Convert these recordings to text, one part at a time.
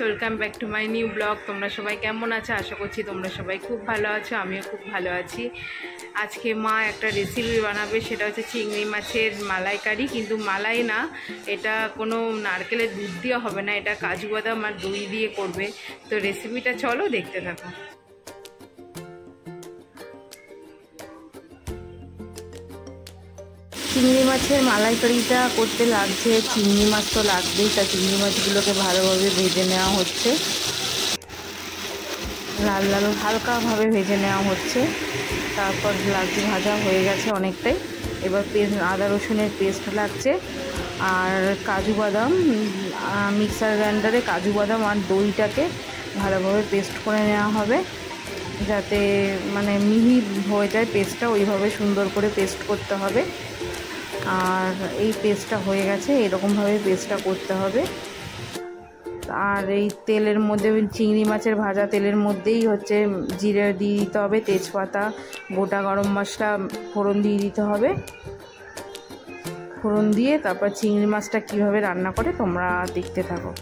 Welcome back to my new blog. তোমরা সবাই কেমন আছো? আশা করছি তোমরা সবাই খুব ভালো আছো, আমিও খুব ভালো আছি। আজকে মা একটা রেসিপি বানাবে, সেটা হচ্ছে চিংড়ি মাছের মালাইকারি। কিন্তু মালাই না, এটা কোনো নারকেলের দুধ দিয়ে হবে না, এটা কাজু বাদাম আর দই দিয়ে করবে। তো রেসিপিটা চলো দেখতে থাকো। চিংড়ি মাছের মালাইকারিটা করতে লাগছে চিংড়ি মাছ, তো লাগবেই। তা চিংড়ি মাছগুলোকে ভালোভাবে ভেজে নেওয়া হচ্ছে, লাল লাল হালকাভাবে ভেজে নেওয়া হচ্ছে। তারপর লাগছে, ভাজা হয়ে গেছে অনেকটাই। এবার আদা রসুনের পেস্ট লাগছে, আর কাজু বাদাম মিক্সার গ্রাইন্ডারে কাজু বাদাম আর দইটাকে ভালোভাবে পেস্ট করে নেওয়া হবে, যাতে মানে মিহি হয়ে যায় পেস্টটা। ওইভাবে সুন্দর করে পেস্ট করতে হবে। আর এই পেস্টটা হয়ে গেছে, এরকমভাবে পেস্টটা করতে হবে। আর এই তেলের মধ্যে চিংড়ি মাছের ভাজা তেলের মধ্যেই হচ্ছে জিরে দিয়ে দিতে হবে, তেজপাতা, গোটা গরম মশলা ফোড়ন দিয়ে দিতে হবে। ফোড়ন দিয়ে তারপর চিংড়ি মাছটা কীভাবে রান্না করে তোমরা দেখতে থাকো।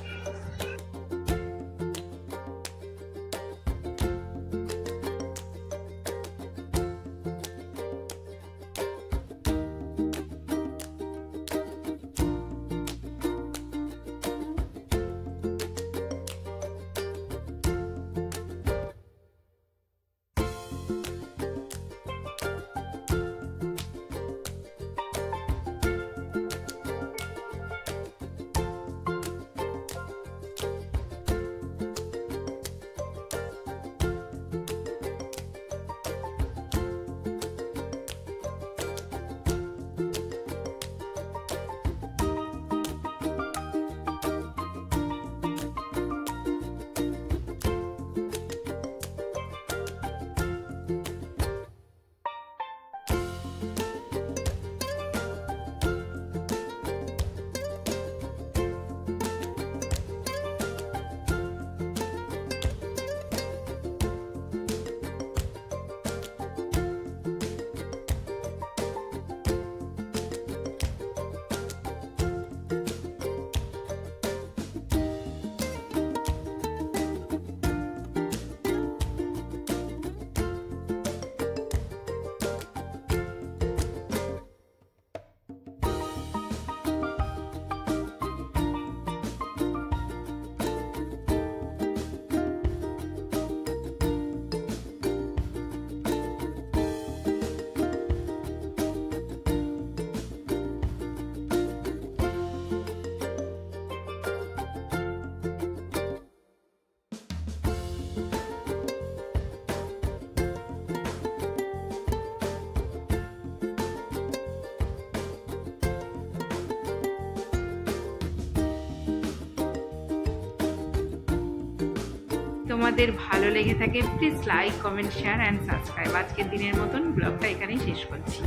তোমাদের ভালো লেগে থাকে please like, comment, share and subscribe. আজকের দিনের মতন ব্লগটা এখানেই শেষ করছি।